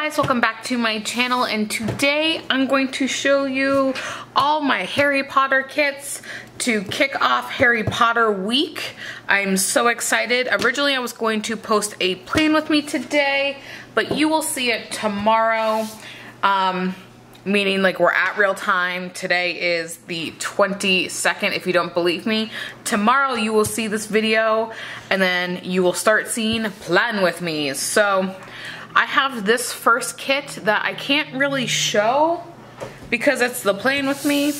guys, welcome back to my channel, and today I'm going to show you all my Harry Potter kits to kick off Harry Potter week. I'm so excited. Originally I was going to post a plan with me today, but you will see it tomorrow. Meaning like we're at real time. Today is the 22nd, if you don't believe me. Tomorrow you will see this video and then you will start seeing plan with me. So I have this first kit that I can't really show because it's the plan with me,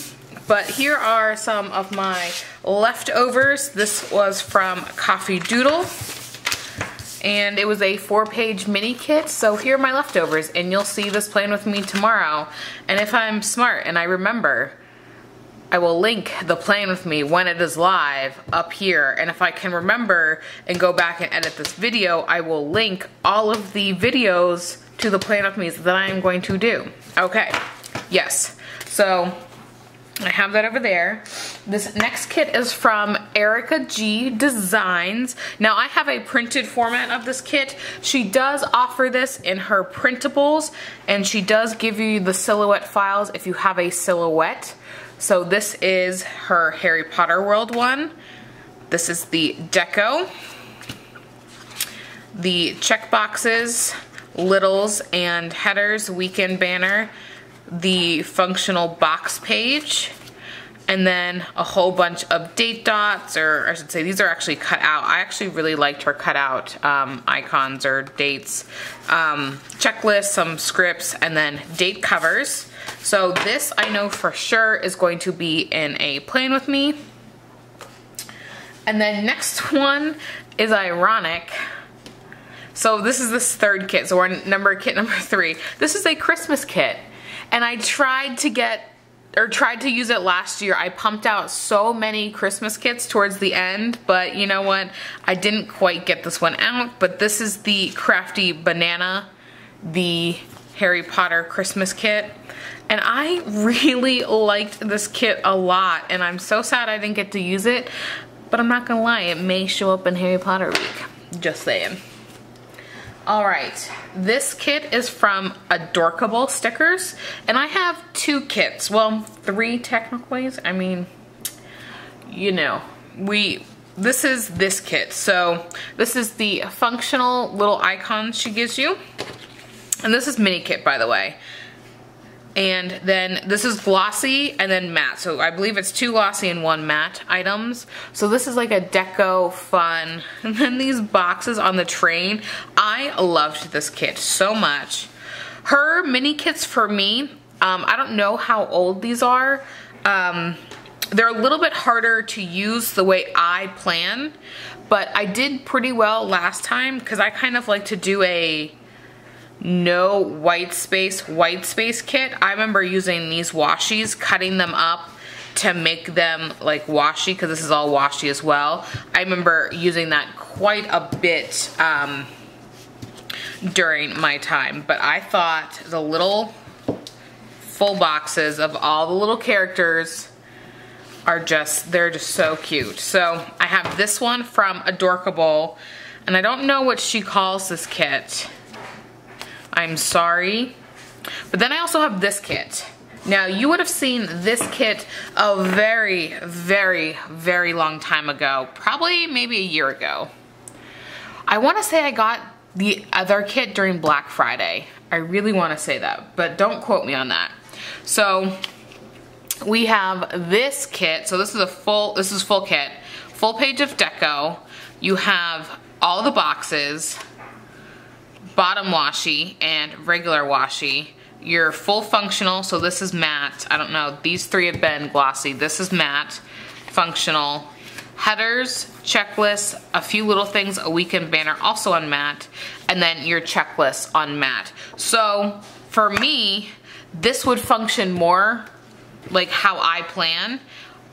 but here are some of my leftovers. This was from Coffee Doodle, and it was a 4-page mini kit, so here are my leftovers, and you'll see this plan with me tomorrow. And if I'm smart and I remember, I will link the plan with me when it is live up here, and if I can remember and go back and edit this video, I will link all of the videos to the plan with me that I am going to do. Okay, yes, so I have that over there. This next kit is from Erica G Designs. Now I have a printed format of this kit. She does offer this in her printables, and she does give you the silhouette files if you have a silhouette. So this is her Harry Potter World one. This is the deco, the check boxes, littles and headers, weekend banner, the functional box page, and then a whole bunch of date dots, or I should say these are actually cut out. I actually really liked her cut out icons or dates, checklists, some scripts, and then date covers. So this I know for sure is going to be in a plan with me. And then next one is ironic. So this is this third kit, so we're on kit number 3. This is a Christmas kit. And I tried to use it last year. I pumped out so many Christmas kits towards the end, but you know what? I didn't quite get this one out, but this is the Crafty Banana, the Harry Potter Christmas kit. And I really liked this kit a lot, and I'm so sad I didn't get to use it, but I'm not gonna lie, it may show up in Harry Potter week. Just saying. Alright, this kit is from Adorkable Stickers, and I have 2 kits, well 3 technically. I mean, you know, this is this kit. So this is the functional little icons she gives you, and this is mini kit, by the way. And then this is glossy and then matte. So I believe it's 2 glossy and 1 matte items. So this is like a deco fun. And then these boxes on the train. I loved this kit so much. Her mini kits for me, I don't know how old these are. They're a little bit harder to use the way I plan, but I did pretty well last time because I kind of like to do a no white space kit. I remember using these washies, cutting them up to make them like washi, because this is all washi as well. I remember using that quite a bit during my time, but I thought the little full boxes of all the little characters are they're just so cute. So I have this one from Adorkable, and I don't know what she calls this kit. I'm sorry. But then I also have this kit. Now you would have seen this kit a very, very, very long time ago. Probably maybe a year ago. I want to say I got the other kit during Black Friday. I really want to say that, but don't quote me on that. So we have this kit. So this is full kit. Full page of deco. You have all the boxes, bottom washi and regular washi. Your full functional, so this is matte. I don't know, these 3 have been glossy. This is matte, functional. Headers, checklists, a few little things, a weekend banner also on matte, and then your checklist on matte. So for me, this would function more like how I plan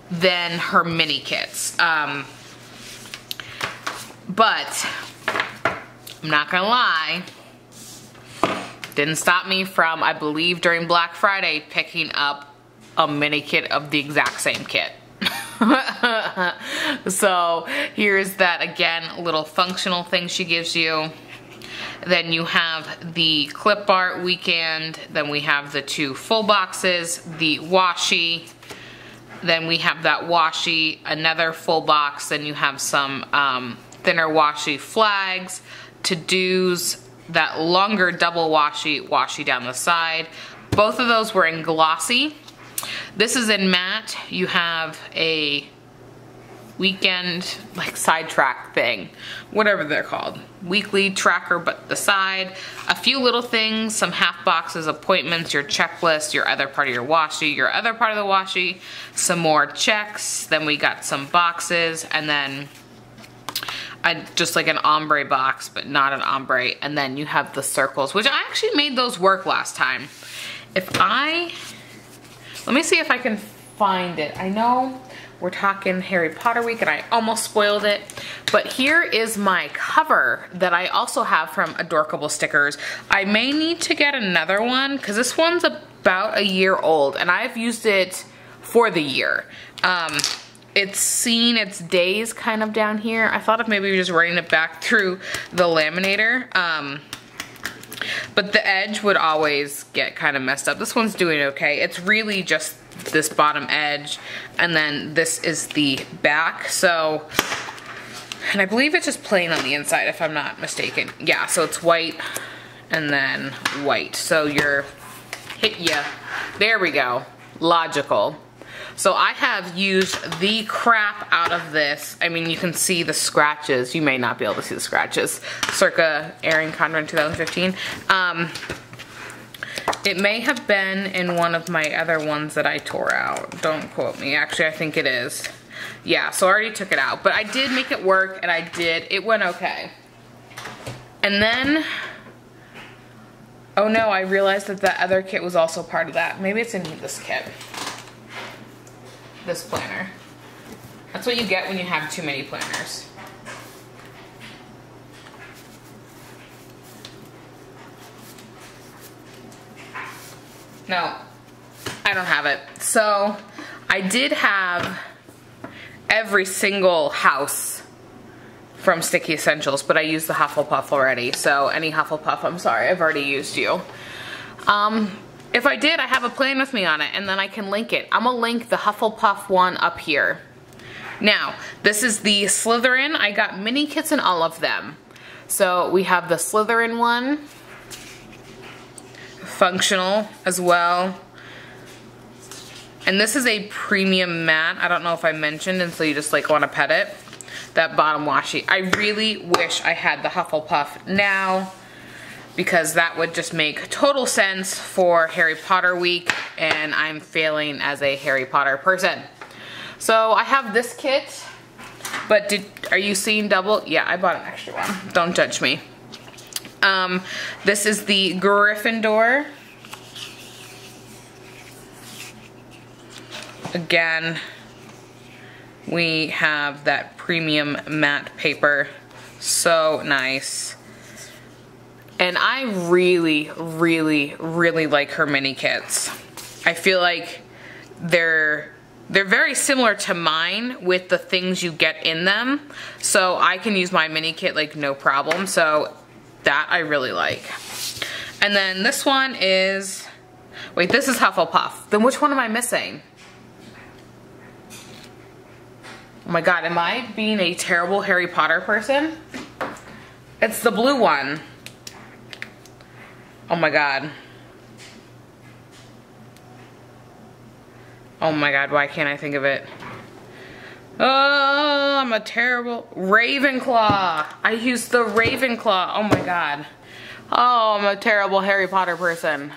than her mini kits. But I'm not gonna lie, didn't stop me from, I believe during Black Friday, picking up a mini kit of the exact same kit. So here's that, again, little functional thing she gives you. Then you have the clip art weekend. Then we have the 2 full boxes, the washi. Then we have that washi, another full box. Then you have some thinner washi flags, to-dos, that longer double washi down the side. Both of those were in glossy. This is in matte. You have a weekend, like, sidetrack thing, whatever they're called. Weekly tracker, but the side. A few little things, some half boxes, appointments, your checklist, your other part of your washi, your other part of the washi, some more checks. Then we got some boxes, and then just like an ombre box, but not an ombre. And then you have the circles, which I actually made those work last time. Let me see if I can find it. I know we're talking Harry Potter week and I almost spoiled it, but here is my cover that I also have from Adorkable Stickers. I may need to get another one because this one's about a year old and I've used it for the year. It's seen its days kind of down here. I thought of maybe just running it back through the laminator. But the edge would always get kind of messed up. This one's doing okay. It's really just this bottom edge, and then this is the back. So, and I believe it's just plain on the inside if I'm not mistaken. Yeah, so it's white and then white. So there we go, logical. So I have used the crap out of this. I mean, you can see the scratches. You may not be able to see the scratches. Circa Erin Condren 2015. It may have been in one of my other ones that I tore out. Don't quote me. Actually, I think it is. Yeah, so I already took it out. But I did make it work, and it went okay. And then, oh no, I realized that the other kit was also part of that. Maybe it's in this kit. This planner. That's what you get when you have too many planners. No, I don't have it. So I did have every single house from Sticky Essentials, but I used the Hufflepuff already. So any Hufflepuff, I'm sorry, I've already used you. If I did, I have a plan with me on it, and then I can link it. I'm gonna link the Hufflepuff one up here. Now, this is the Slytherin. I got mini kits in all of them. So we have the Slytherin one, functional as well. And this is a premium matte. I don't know if I mentioned, and so you just like wanna pet it. That bottom washi. I really wish I had the Hufflepuff now, because that would just make total sense for Harry Potter week, and I'm failing as a Harry Potter person. So I have this kit, but are you seeing double? Yeah, I bought an extra one. Don't judge me. This is the Gryffindor. Again, we have that premium matte paper. So nice. And I really, really, really like her mini kits. I feel like they're very similar to mine with the things you get in them. So I can use my mini kit like no problem. So that I really like. And then this one is, wait, this is Hufflepuff. Then which one am I missing? Oh my God, am I being a terrible Harry Potter person? It's the blue one. Oh my God. Oh my God, why can't I think of it? Oh, I'm a terrible Ravenclaw. I used the Ravenclaw. Oh my God. Oh, I'm a terrible Harry Potter person.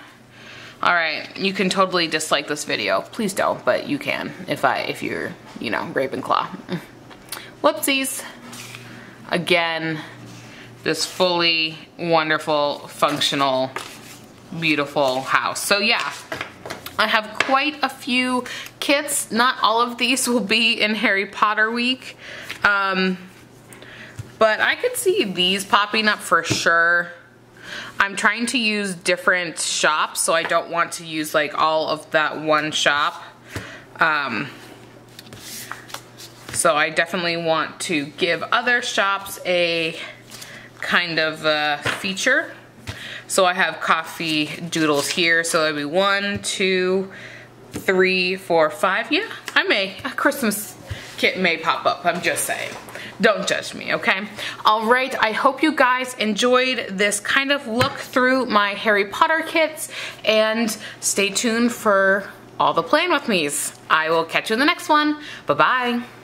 All right, you can totally dislike this video. Please don't, but you can if you're, you know, Ravenclaw. Whoopsies. Again, this fully wonderful, functional, beautiful house. So yeah, I have quite a few kits. Not all of these will be in Harry Potter week, but I could see these popping up for sure. I'm trying to use different shops, so I don't want to use like all of that one shop. So I definitely want to give other shops a kind of feature. So I have coffee doodles here, so it'll be 1, 2, 3, 4, 5. Yeah, a Christmas kit may pop up, I'm just saying. Don't judge me, okay? All right, I hope you guys enjoyed this kind of look through my Harry Potter kits, and stay tuned for all the Plan With Me's. I will catch you in the next one. Bye-bye.